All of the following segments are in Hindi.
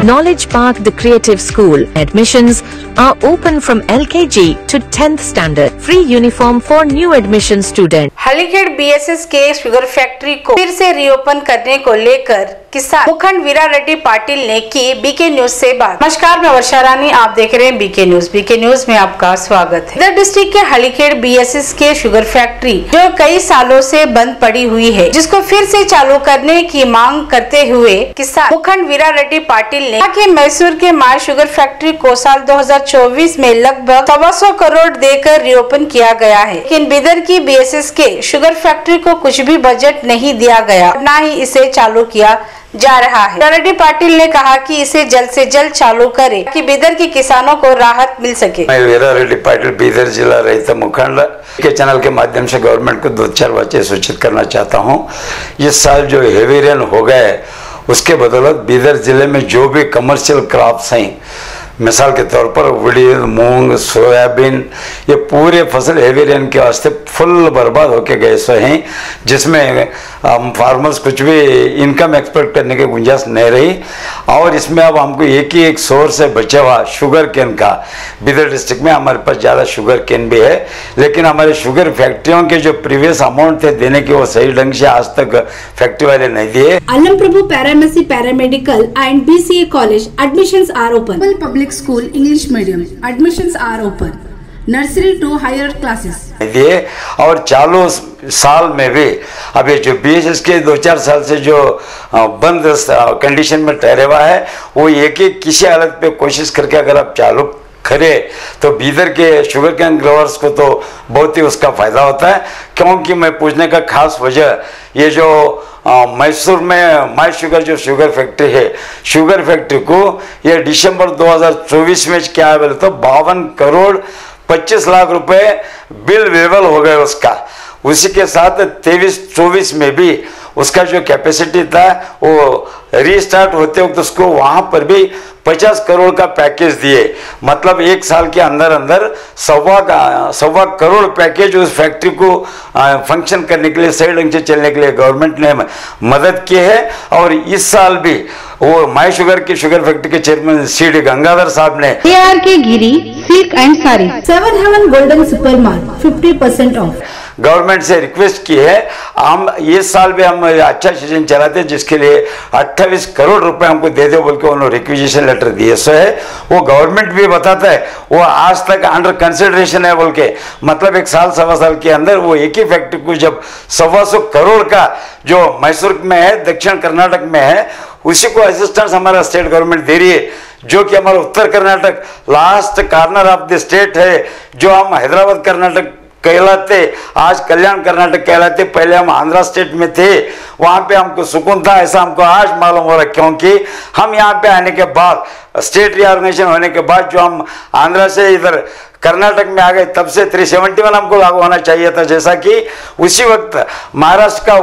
Knowledge Park, the creative school. Admissions are open from LKG to 10th standard. Free uniform for new admission students. Halikhed BSS के शुगर फैक्ट्री को फिर से रीओपन करने को लेकर किसान मुखंड वीरा रेड्डी पाटिल ने की बीके न्यूज से बात। नमस्कार, मैं वर्षा रानी, आप देख रहे हैं बीके न्यूज। बीके न्यूज में आपका स्वागत है। इधर डिस्ट्रिक्ट के हलीखेड़ बीएसएस के शुगर फैक्ट्री जो कई सालों से बंद पड़ी हुई है, जिसको फिर से चालू करने की मांग करते हुए किसान मुखंड वीरा रेड्डी पाटिल ने कि मैसूर के माय शुगर फैक्ट्री को साल 2024 में लगभग 125 करोड़ देकर रीओपन किया गया है, लेकिन बिदर की बीएसएस के शुगर फैक्ट्री को कुछ भी बजट नहीं दिया गया, न ही इसे चालू किया जा रहा है। रेड्डी पाटिल ने कहा कि इसे जल्द से जल्द चालू करे कि बिदर के किसानों को राहत मिल सके। मैं वीरा रेड्डी पाटिल बीदर जिला रहित मुखंड के चैनल के माध्यम से गवर्नमेंट को 2-4 बातें सूचित करना चाहता हूँ। इस साल जो हेवी रेन हो गए उसके बदौलत बीदर जिले में जो भी कमर्शियल क्रॉप्स हैं, मिसाल के तौर पर उड़ीद, मूंग, सोयाबीन, ये पूरे फसल हेवी रेन के वास्ते फुल बर्बाद होके गए सो हैं, जिसमें फार्मर्स कुछ भी इनकम एक्सपेक्ट करने की गुंजाइश नहीं रही। और इसमें अब हमको एक ही एक सोर्स है बचा हुआ शुगर केन का। बिदर डिस्ट्रिक्ट में हमारे पास ज़्यादा शुगर केन भी है, लेकिन हमारे शुगर फैक्ट्रियों के जो प्रीवियस अमाउंट थे देने के, वो सही ढंग से आज तक फैक्ट्री वाले नहीं दिए। Alam Prabhu pharmacy paramedical and BCA college admissions are open. Public school English medium admissions are open. Nursery to higher classes दिए। और चालू साल में भी अभी जो बीएसएस के 2-4 साल से जो बंद कंडीशन में ठहरे हुआ है, वो एक किसी हालत पे कोशिश करके अगर आप चालू करे तो बीदर के शुगर कैन ग्रोवर्स को तो बहुत ही उसका फायदा होता है। क्योंकि मैं पूछने का खास वजह, ये जो मैसूर में माय शुगर जो शुगर फैक्ट्री है, शुगर फैक्ट्री को ये दिसंबर 2024 में क्या है बोले तो 52 करोड़ 25 लाख रुपए बिल वेबल हो गए उसका। उसी के साथ 23-24 में भी उसका जो कैपेसिटी था वो रीस्टार्ट होते वक्त उसको वहाँ पर भी 50 करोड़ का पैकेज दिए। मतलब एक साल के अंदर अंदर सवा करोड़ पैकेज उस फैक्ट्री को फंक्शन करने के लिए, सही ढंग से चलने के लिए गवर्नमेंट ने मदद की है। और इस साल भी वो माय शुगर की शुगर फैक्ट्री के चेयरमैन CD गंगाधर साहब ने के Giri silk and sari 7 heaven golden super mart 50% off government से रिक्वेस्ट की है। हम इस साल भी हम अच्छा सीजन चलाते हैं, जिसके लिए 28 करोड़ रुपए हमको दे दो बोल के उन्होंने रिक्वेजिशन लेटर दिए सो है। वो गवर्नमेंट भी बताता है वो आज तक अंडर कंसिडरेशन है बोल के। मतलब 1 साल 1.25 साल के अंदर वो एक ही फैक्ट्री को जब 125 करोड़ का जो मैसूर में है, दक्षिण कर्नाटक में है, उसी को असिस्टेंस हमारा स्टेट गवर्नमेंट दे रही है, जो कि हमारा उत्तर Karnataka last corner of the state है। जो हम हैदराबाद कर्नाटक कहलाते, आज कल्याण कर्नाटक कहलाते, पहले हम आंध्रा स्टेट में थे, वहाँ पे हमको सुकून था, ऐसा हमको आज मालूम हो रहा है। क्योंकि हम यहाँ पे आने के बाद, स्टेट रीऑर्गेनाइजेशन होने के बाद, जो हम आंध्रा से इधर कर्नाटक में आ गए, तब से 371 हमको लागू होना चाहिए था। जैसा कि उसी वक्त महाराष्ट्र का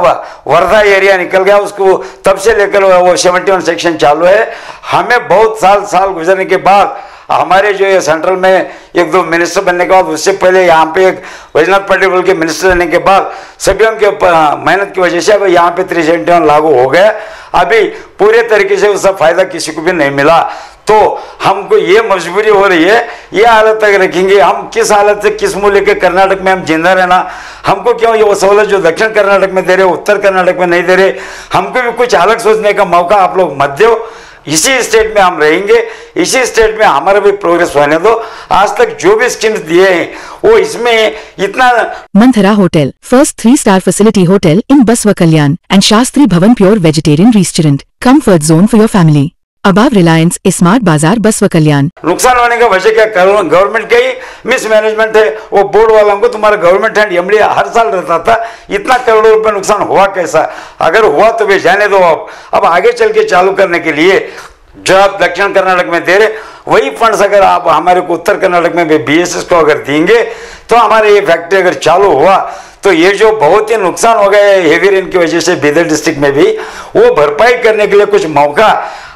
वर्धा एरिया निकल गया, उसको तब से लेकर वो 71 सेक्शन चालू है। हमें बहुत साल गुजरने के बाद हमारे जो ये सेंट्रल में 1-2 मिनिस्टर बनने के बाद, उससे पहले यहाँ पे एक वैजनाथ पाटिल बोल के मिनिस्टर रहने के बाद सभी के मेहनत की वजह से अब यहाँ पे 371 लागू हो गया। अभी पूरे तरीके से उसका फायदा किसी को भी नहीं मिला, तो हमको ये मजबूरी हो रही है। ये हालत तक रखेंगे हम, किस हालत से किस मूल्य के कर्नाटक में हम जिंदा रहना। हमको क्यों ये वो सहूलत जो दक्षिण कर्नाटक में दे रहे, उत्तर कर्नाटक में नहीं दे रहे, हमको भी कुछ अलग सोचने का मौका आप लोग मत दो। इसी स्टेट में हम रहेंगे, इसी स्टेट में हमारा भी प्रोग्रेस होने दो। आज तक जो भी स्कीम्स दिए हैं वो इसमें इतना। Manthara hotel, first 3-star facility hotel in Baswa Kalyan and Shastri Bhavan Pure Vegetarian Restaurant, comfort zone for your family. Above Reliance smart बाजार बसवा कल्याण। नुकसान होने का वजह क्या, गवर्नमेंट का ही मिसमैनेजमेंट है। वो बोर्ड वालों को तुम्हारा गवर्नमेंट हैंड एमडी हर साल रहता था, इतना करोड़ों रुपए नुकसान हुआ कैसा? अगर हुआ तो वे जाने दो। अब आगे चल के चालू करने के लिए जो आप दक्षिण कर्नाटक में दे रहे, वही फंड्स अगर आप हमारे को उत्तर कर्नाटक में भी बीएसएस को अगर देंगे तो हमारे ये फैक्ट्री अगर चालू हुआ तो ये जो बहुत ही नुकसान हो गया है हेवी रेन की वजह से बीदर डिस्ट्रिक्ट में भी, वो भरपाई करने के लिए कुछ मौका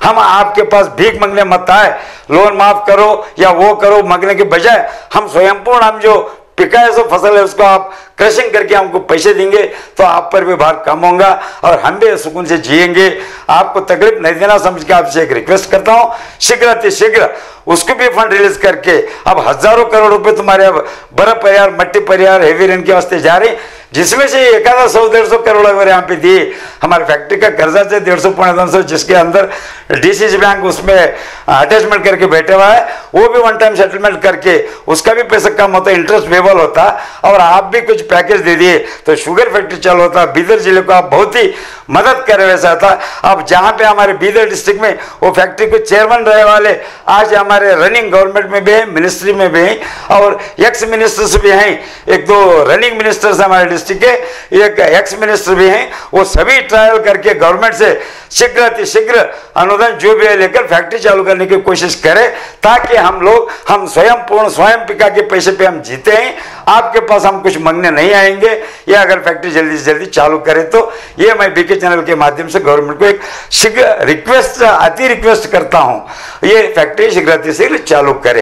हम आपके पास भीख मांगने मत आए, लोन माफ करो या वो करो मांगने के बजाय हम स्वयंपूर्ण हम जो पिका है सो फसल है उसको आप क्रशिंग करके हमको पैसे देंगे तो आप पर भी भार कम होगा और हम भी सुकून से जिएंगे। आपको तकलीफ नहीं देना समझ के आपसे एक रिक्वेस्ट करता हूं, शीघ्र अतिशीघ्र उसको भी फंड रिलीज करके अब हजारों करोड़ रुपए तुम्हारे अब बर्फ परिहार, मट्टी परिहार, हेवी रेन के वास्ते जा रहे, जिसमें से 100-150 करोड़ अगर यहाँ पे दिए। हमारे फैक्ट्री का कर्जा से 150-200 जिसके अंदर डीसीसी बैंक उसमें अटैचमेंट करके बैठे हुआ है, वो भी वन टाइम सेटलमेंट करके उसका भी पैसा कम होता, इंटरेस्ट वेबल होता और आप भी कुछ पैकेज दे दिए तो शुगर फैक्ट्री चालू होता। बीदर जिले को आप बहुत ही मदद करे वैसा था। अब जहां पे हमारे बीदर डिस्ट्रिक्ट में वो फैक्ट्री को चेयरमैन रहे वाले आज हमारे रनिंग गवर्नमेंट में भी है, मिनिस्ट्री में भी है और एक्स मिनिस्टर्स भी हैं। 1-2 रनिंग मिनिस्टर्स हमारे डिस्ट्रिक्ट के, एक एक्स मिनिस्टर भी हैं। वो सभी ट्रायल करके गवर्नमेंट से शीघ्र अतिशीघ्र अनुदान जो भी है लेकर फैक्ट्री चालू करने की कोशिश करें ताकि हम स्वयं पिका के पैसे पे हम जीते हैं। आपके पास हम कुछ मांगने नहीं आएंगे। या अगर फैक्ट्री जल्दी से जल्दी चालू करें तो ये मैं बीके चैनल के माध्यम से गवर्नमेंट को एक शीघ्र रिक्वेस्ट करता हूं, ये फैक्ट्री शीघ्र अतिशीघ्र चालू करें।